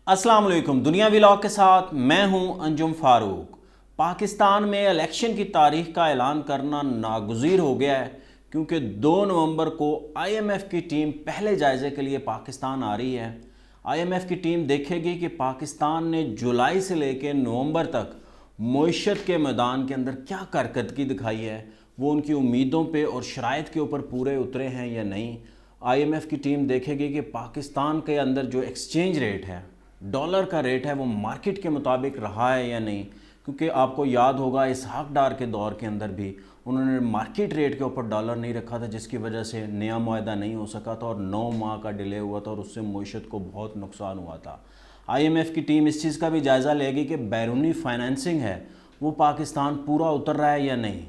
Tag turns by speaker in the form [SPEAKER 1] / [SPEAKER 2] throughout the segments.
[SPEAKER 1] अस्सलाम वालेकुम। दुनिया व्लॉग के साथ मैं हूं अंजुम फारूक। पाकिस्तान में इलेक्शन की तारीख का ऐलान करना नागुज़ीर हो गया है क्योंकि 2 नवंबर को आईएमएफ की टीम पहले जायज़े के लिए पाकिस्तान आ रही है। आईएमएफ की टीम देखेगी कि पाकिस्तान ने जुलाई से लेकर नवंबर तक मईशत के मैदान के अंदर क्या कारकर्दगी दिखाई है, वो उनकी उम्मीदों पे और शराइत के ऊपर पूरे उतरे हैं या नहीं। आईएमएफ की टीम देखेगी कि पाकिस्तान के अंदर जो एक्सचेंज रेट है, डॉलर का रेट है, वो मार्केट के मुताबिक रहा है या नहीं। क्योंकि आपको याद होगा इसहाक डार के दौर के अंदर भी उन्होंने मार्केट रेट के ऊपर डॉलर नहीं रखा था, जिसकी वजह से नया मुआहदा नहीं हो सका था और 9 माह का डिले हुआ था और उससे मईशत को बहुत नुकसान हुआ था। आईएमएफ की टीम इस चीज़ का भी जायज़ा लेगी कि बैरूनी फाइनेंसिंग है वो पाकिस्तान पूरा उतर रहा है या नहीं,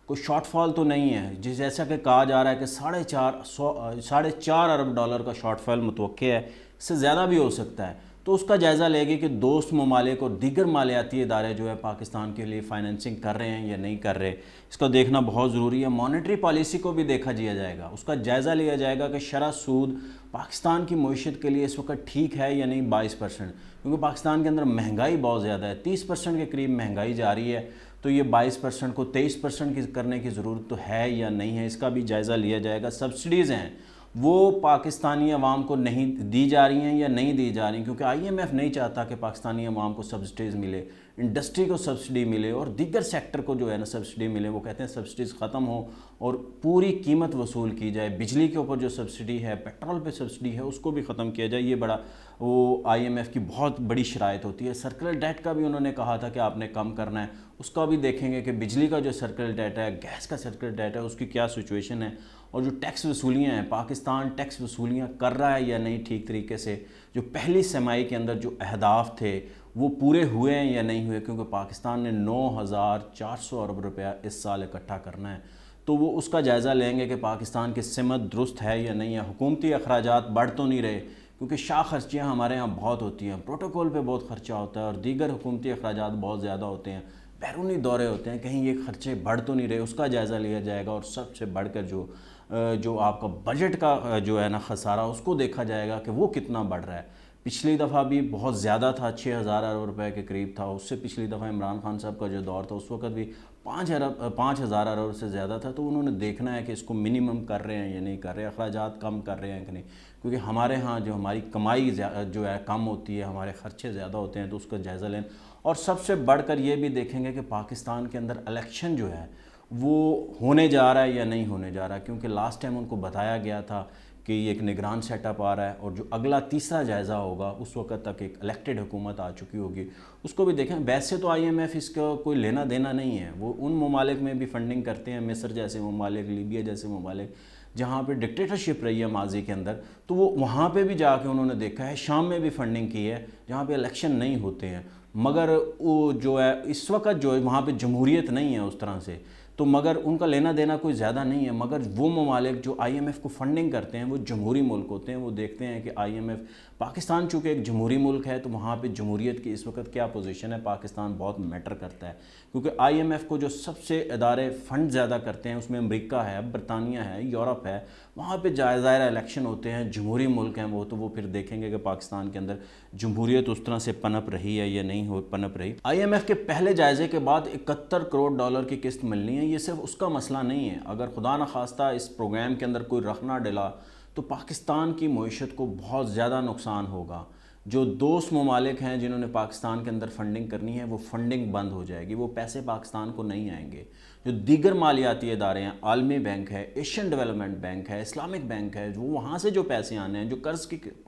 [SPEAKER 1] कोई शॉर्टफॉल तो नहीं है। जैसा कि कहा जा रहा है कि 4.5 अरब डॉलर का शॉर्टफॉल मुतवक्के है, इससे ज़्यादा भी हो सकता है। तो उसका जायज़ा लेंगे कि दोस्त ममालिक और दीगर मालियाती इदारे जो है पाकिस्तान के लिए फ़ाइनेंसिंग कर रहे हैं या नहीं कर रहे, इसका देखना बहुत ज़रूरी है। मॉनेटरी पॉलिसी को भी देखा दिया जाएगा, उसका जायज़ा लिया जाएगा कि शरह सूद पाकिस्तान की मईशत के लिए इस वक्त ठीक है या नहीं 22%, क्योंकि पाकिस्तान के अंदर महंगाई बहुत ज़्यादा है, 30% के करीब महंगाई जा रही है। तो ये 22% को 23% की करने की ज़रूरत तो है या नहीं है, इसका भी जायज़ा लिया जाएगा। सब्सिडीज़ हैं वो पाकिस्तानी अवाम को नहीं दी जा रही हैं या नहीं दी जा रही, क्योंकि आईएमएफ नहीं चाहता कि पाकिस्तानी अवाम को सब्सिडीज़ मिले, इंडस्ट्री को सब्सिडी मिले और दीगर सेक्टर को जो है ना सब्सिडी मिले। वो कहते हैं सब्सिडीज़ ख़त्म हो और पूरी कीमत वसूल की जाए। बिजली के ऊपर जो सब्सिडी है, पेट्रोल पे सब्सिडी है, उसको भी ख़त्म किया जाए। ये बड़ा वो आईएमएफ की बहुत बड़ी शराइत होती है। सर्कुलर डेट का भी उन्होंने कहा था कि आपने कम करना है, उसका भी देखेंगे कि बिजली का जो सर्कुलर डेट है, गैस का सर्कुलर डेट है, उसकी क्या सिचुएशन है। और जो टैक्स वसूलियाँ हैं, पाकिस्तान टैक्स वसूलियाँ कर रहा है या नहीं ठीक तरीके से, जो पहली समाई के अंदर जो अहदाफ थे वो पूरे हुए हैं या नहीं हुए, क्योंकि पाकिस्तान ने 9,400 अरब रुपया इस साल इकट्ठा करना है। तो वो उसका जायज़ा लेंगे कि पाकिस्तान की सिमत दुरुस्त है या नहीं है। हुकूमती अखराजात बढ़ तो नहीं रहे, क्योंकि शाह खर्चियाँ हमारे यहाँ बहुत होती हैं, प्रोटोकॉल पे बहुत ख़र्चा होता है और दीगर हुकूमती अखराजात बहुत ज़्यादा होते हैं, बैरूनी दौरे होते हैं, कहीं ये खर्चे बढ़ तो नहीं रहे, उसका जायज़ा लिया जाएगा। और सबसे बढ़कर जो आपका बजट का जो है ना खसारा, उसको देखा जाएगा कि वो कितना बढ़ रहा है। पिछली दफ़ा भी बहुत ज़्यादा था, 6,000 अरब रुपए के करीब था। उससे पिछली दफ़ा इमरान खान साहब का जो दौर था उस वक्त भी 5,000 अरब से ज़्यादा था। तो उन्होंने देखना है कि इसको मिनिमम कर रहे हैं या नहीं कर रहे, अखराजात कम कर रहे हैं कि नहीं, क्योंकि हमारे यहाँ जो हमारी कमाई जो है कम होती है, हमारे खर्चे ज़्यादा होते हैं, तो उसका जायज़ा लें। और सबसे बढ़कर ये भी देखेंगे कि पाकिस्तान के अंदर इलेक्शन जो है वो होने जा रहा है या नहीं होने जा रहा है, क्योंकि लास्ट टाइम उनको बताया गया था कि ये एक निगरान सेटअप आ रहा है और जो अगला तीसरा जायज़ा होगा उस वक्त तक एक इलेक्टेड हुकूमत आ चुकी होगी, उसको भी देखें। वैसे तो आईएमएफ इसका कोई लेना देना नहीं है, वो उन ममालिक में भी फंडिंग करते हैं, मिस्र जैसे ममालिक, लीबिया जैसे ममालिक जहाँ पे डिक्टेटरशिप रही है माजी के अंदर, तो वो वहाँ पे भी जाके उन्होंने देखा है। शाम में भी फंडिंग की है जहाँ पे इलेक्शन नहीं होते हैं, मगर वो जो है इस वक्त जो है वहाँ पे जमहूरियत नहीं है उस तरह से, तो मगर उनका लेना देना कोई ज़्यादा नहीं है। मगर वो ममालिक जो आईएमएफ को फंडिंग करते हैं वो जमहूरी मुल्क होते हैं, वो देखते हैं कि आईएमएफ, पाकिस्तान चूँकि एक जमहूरी मुल्क है तो वहाँ पे जमहूरियत की इस वक्त क्या पोजीशन है, पाकिस्तान बहुत मैटर करता है। क्योंकि आईएमएफ को जो सबसे इदारे फ़ंड ज़्यादा करते हैं उसमें अमेरिका है, बरतानिया है, यूरोप है, वहाँ पे ज़ाहिर इलेक्शन होते हैं, जमहूरी मुल्क हैं वो, तो वो फिर देखेंगे कि पाकिस्तान के अंदर जमहूरियत उस तरह से पनप रही है या नहीं हो पनप रही। आईएमएफ के पहले जायज़े के बाद 71 करोड़ डॉलर की किस्त मिलनी है। ये सिर्फ उसका मसला नहीं है, अगर खुदा न खास्ता इस प्रोग्राम के अंदर कोई रखना डिला तो पाकिस्तान की मईशत को बहुत ज़्यादा नुकसान होगा। जो दोस्त ममालिक हैं जिन्होंने पाकिस्तान के अंदर फंडिंग करनी है, वो फंडिंग बंद हो जाएगी, वो पैसे पाकिस्तान को नहीं आएंगे। जो दीगर मालियाती इदारे हैं, आलमी बैंक है, एशियन डेवलपमेंट बैंक है, इस्लामिक बैंक है, जो वहाँ से जो पैसे आने हैं, जो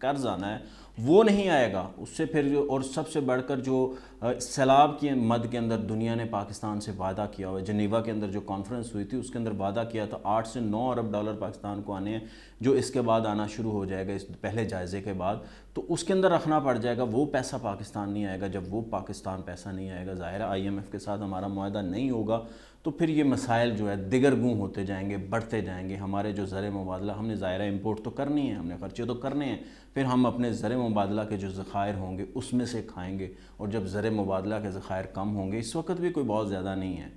[SPEAKER 1] कर्ज आना है वो नहीं आएगा। उससे फिर जो, और सबसे बढ़कर जो सैलाब की मद के अंदर दुनिया ने पाकिस्तान से वादा किया हुआ है, जनीवा के अंदर जो कॉन्फ्रेंस हुई थी उसके अंदर वादा किया था 8 से 9 अरब डॉलर पाकिस्तान को आने हैं, जो इसके बाद आना शुरू हो जाएगा इस पहले जायज़े के बाद। तो उसके अंदर रखना पड़ जाएगा, वो पैसा पाकिस्तान नहीं आएगा। जब वो पाकिस्तान पैसा नहीं आएगा, ज़ाहिर है आईएमएफ के साथ हमारा मुआहदा नहीं होगा, तो फिर ये मसाइल जो है दिगरगूं होते जाएंगे, बढ़ते जाएंगे। हमारे जो ज़र मुबादला, हमने ज़ाहिर इंपोर्ट तो करनी है, हमने खर्चे तो करने हैं, फिर हम अपने ज़र मुबादला के जो ज़खायर होंगे उसमें से खाएंगे। और जब ज़र मुबादला के ज़खायर कम होंगे, इस वक्त भी कोई बहुत ज़्यादा नहीं है,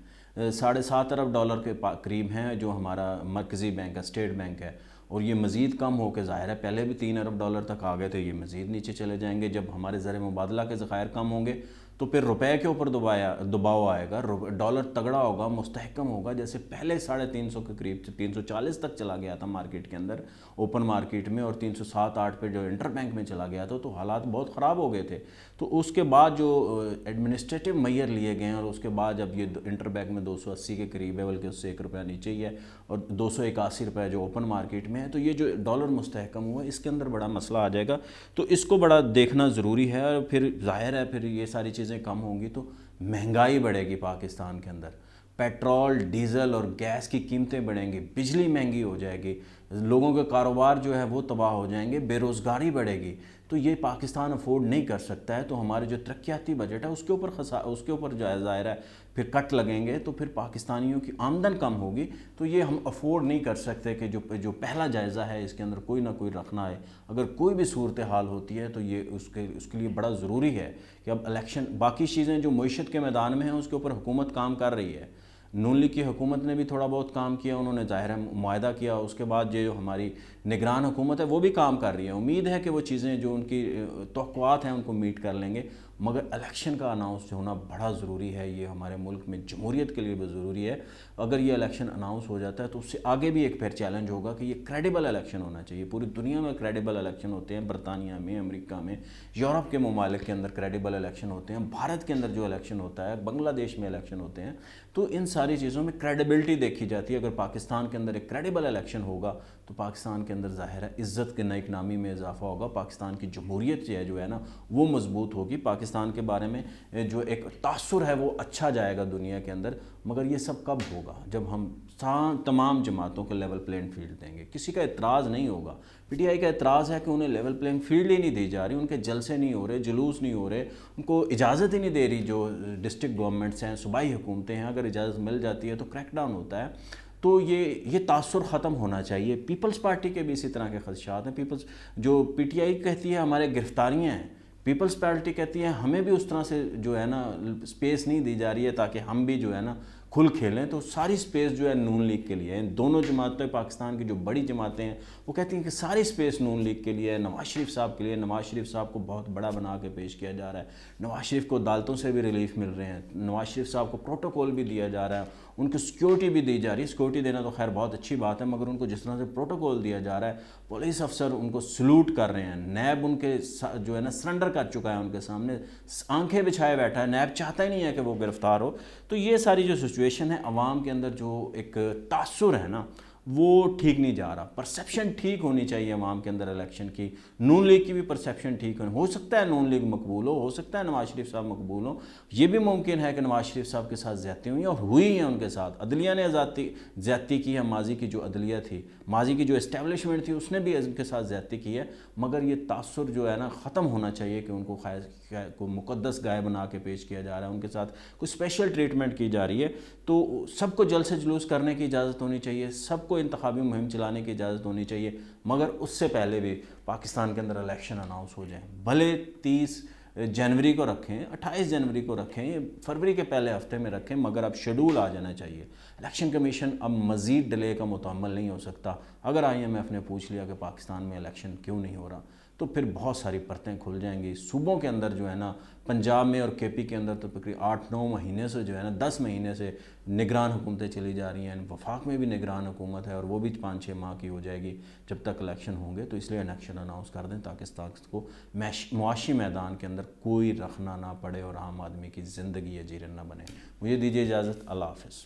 [SPEAKER 1] 7.5 अरब डॉलर के करीब हैं जो हमारा मरकज़ी बैंक है, स्टेट बैंक है, اور یہ مزید کم ہو کے ظاہر ہے پہلے بھی 3 ارب ڈالر تک آ گئے تھے، یہ مزید نیچے چلے جائیں گے۔ جب ہمارے زر مبادلہ کے ذخائر کم ہوں گے تو پھر روپے کے اوپر دباؤ آئے گا، ڈالر تگڑا ہوگا، مستحکم ہوگا، جیسے پہلے 350 کے قریب 340 تک چلا گیا تھا مارکیٹ کے اندر، اوپن مارکیٹ میں، اور 307-8 پہ جو انٹر بینک میں چلا گیا تھا، تو حالات بہت خراب ہو گئے تھے۔ تو اس کے بعد جو ایڈمنسٹریٹو میئر لیے گئے ہیں، اور اس کے بعد جب یہ انٹر بینک میں 280 کے قریب ہے، بلکہ اس سے 1 روپیہ نیچے ہی ہے، اور 281 روپے جو اوپن مارکیٹ میں ہے، تو یہ جو ڈالر مستحکم ہوا ہے، اس کے اندر بڑا مسئلہ آ جائے گا۔ تو اس کو بڑا دیکھنا ضروری ہے، اور پھر ظاہر ہے پھر یہ ساری چیزیں کم ہوں گی تو مہنگائی بڑھے گی پاکستان کے اندر، پیٹرول، ڈیزل اور گیس کی قیمتیں بڑھیں گی، بجلی مہنگی ہو جائے گی، لوگوں کے کاروبار جو ہے وہ تباہ ہو جائیں گے، بے روزگاری بڑھے گی۔ تو یہ پاکستان افورڈ نہیں کر سکتا ہے۔ تو ہمارے جو ترقیاتی بجٹ ہے اس کے اوپر جو ہے ظاہر ہے پھر کٹ لگیں گے، تو پھر پاکستانیوں کی آمدن کم ہوگی، تو یہ ہم افورڈ نہیں کر سکتے کہ جو پہلا جائزہ ہے اس کے اندر کوئی نہ کوئی رکھنا ہے۔ اگر کوئی بھی صورتحال ہوتی ہے تو یہ اس کے لیے بڑا ضروری ہے کہ اب الیکشن، باقی چیزیں جو معیشت کے میدان میں ہیں اس کے اوپر حکومت کام کر رہی ہے۔ نون لیگ کی حکومت نے بھی تھوڑا بہت کام کیا، انہوں نے ظاہر ہے معاہدہ کیا، اس کے بعد جو ہماری نگران حکومت ہے وہ بھی کام کر رہی ہے۔ امید ہے کہ وہ چیزیں جو ان کی توقعات ہیں ان کو میٹ کر لیں گے، مگر الیکشن کا اناؤنس ہونا بڑا ضروری ہے۔ یہ ہمارے ملک میں جمہوریت کے لیے بھی ضروری ہے۔ اگر یہ الیکشن اناؤنس ہو جاتا ہے تو اس سے آگے بھی ایک پھر چیلنج ہوگا کہ یہ کریڈیبل الیکشن ہونا چاہیے۔ پوری دنیا میں کریڈیبل الیکشن ہوتے ہیں، برطانیہ میں، امریکہ میں، یورپ کے ممالک کے اندر کریڈیبل الیکشن ہوتے ہیں، بھارت کے اندر جو الیکشن ہوتا ہے، بنگلہ دیش میں الیکشن ہوتے ہیں، تو ان ساری چیزوں میں کریڈیبلٹی دیکھی جاتی ہے۔ اگر پاکستان کے اندر ایک کریڈیبل الیکشن ہوگا تو پاکستان کے اندر ظاہر ہے عزت کے نیک نامی میں اضافہ ہوگا، پاکستان کی جمہوریت جو ہے نا وہ مضبوط ہوگی، پاکستان کے بارے میں جو ایک تاثر ہے وہ اچھا جائے گا دنیا کے اندر۔ مگر یہ سب کب ہوگا؟ جب ہم تمام جماعتوں کو لیول پلینگ فیلڈ دیں گے۔ کسی کا اعتراض نہیں ہوگا۔ پی ٹی آئی کا اعتراض ہے کہ انہیں لیول پلینگ فیلڈ ہی نہیں دی جا رہی، ان کے جلسے نہیں ہو رہے، جلوس نہیں ہو رہے، ان کو اجازت ہی نہیں دے رہی جو ڈسٹرکٹ گورنمنٹس ہیں، صوبائی حکومتیں ہیں۔ اگر اجازت مل جاتی ہے تو کریک ڈاؤن ہوتا ہے۔ تو یہ تاثر ختم ہونا چاہیے۔ پیپلز پارٹی کے بھی اسی طرح کے خدشات ہیں۔ جو پی ٹی آئی کہتی ہے ہمارے گرفتاریاں ہیں، پیپلز پارٹی کہتی ہے ہمیں بھی اس طرح سے جو ہے نا سپیس نہیں دی جا رہی ہے تاکہ ہم بھی جو ہے نا کھل کھیلیں۔ تو ساری سپیس جو ہے نون لیگ کے لیے ہے۔ ان دونوں جماعتیں، پاکستان کی جو بڑی جماعتیں ہیں، وہ کہتی ہیں کہ ساری سپیس نون لیگ کے لیے ہے، نواز شریف صاحب کے لیے۔ نواز شریف صاحب کو بہت بڑا بنا کے پیش کیا جا رہا ہے، نواز شریف کو عدالتوں سے بھی ریلیف مل رہے ہیں، نواز شریف صاحب کو پروٹوکول بھی دیا جا رہا ہے، ان کو سیکیورٹی بھی دی جا رہی ہے۔ سیکیورٹی دینا تو خیر بہت اچھی بات ہے، مگر ان کو جس طرح سے پروٹوکول دیا جا رہا ہے، پولیس افسر ان کو سلوٹ کر رہے ہیں، نیب ان کے جو ہے نا سرنڈر کر چکا ہے، ان کے سامنے آنکھیں بچھائے بیٹھا ہے، نیب چاہتا ہی نہیں ہے کہ وہ گرفتار ہو۔ تو یہ ساری جو سچویشن ہے، عوام کے اندر جو ایک تاثر ہے نا وہ ٹھیک نہیں جا رہا۔ پرسیپشن ٹھیک ہونی چاہیے عوام کے اندر الیکشن کی، نون لیگ کی بھی پرسیپشن ٹھیک ہو سکتا ہے نون لیگ مقبول ہو سکتا ہے نواز شریف صاحب مقبول ہو، یہ بھی ممکن ہے کہ نواز شریف صاحب کے ساتھ زیادتی ہوئی ہیں، اور ہوئی ہیں ان کے ساتھ۔ عدلیہ نے زیادتی کی ہے، ماضی کی جو عدلیہ تھی، ماضی کی جو اسٹیبلشمنٹ تھی، اس نے بھی ان کے ساتھ زیادتی کی ہے، مگر یہ تاثر جو ہے نا ختم ہونا چاہیے کہ ان کو مقدس گائے بنا کے پیش کیا جا رہا ہے، ان کے ساتھ کوئی اسپیشل ٹریٹمنٹ کی جا رہی ہے۔ تو سب کو جلسے جلوس کرنے کی اجازت ہونی چاہیے، سب کو انتخابی مہم چلانے کی اجازت ہونی چاہیے، مگر اس سے پہلے بھی پاکستان کے اندر الیکشن اناؤنس ہو جائیں۔ بھلے 30 جنوری کو رکھیں، 28 جنوری کو رکھیں، فروری کے پہلے ہفتے میں رکھیں، مگر اب شیڈول آ جانا چاہیے۔ الیکشن کمیشن اب مزید ڈیلے کا متحمل نہیں ہو سکتا۔ اگر IMF نے پوچھ لیا کہ پاکستان میں الیکشن کیوں نہیں ہو رہا، تو پھر بہت ساری پرتیں کھل جائیں گی۔ صوبوں کے اندر جو ہے نا، پنجاب میں اور KP کے اندر تو تقریباً 8-9 مہینے سے جو ہے نا 10 مہینے سے نگران حکومتیں چلی جا رہی ہیں۔ وفاق میں بھی نگران حکومت ہے، اور وہ بھی 5-6 ماہ کی ہو جائے گی جب تک الیکشن ہوں گے۔ تو اس لیے الیکشن اناؤنس کر دیں تاکہ اس طاقت کو معاشی میدان کے اندر کوئی رکھنا نہ پڑے اور عام آدمی کی زندگی اجیرن نہ بنے۔ مجھے دیجیے اجازت، اللہ حافظ۔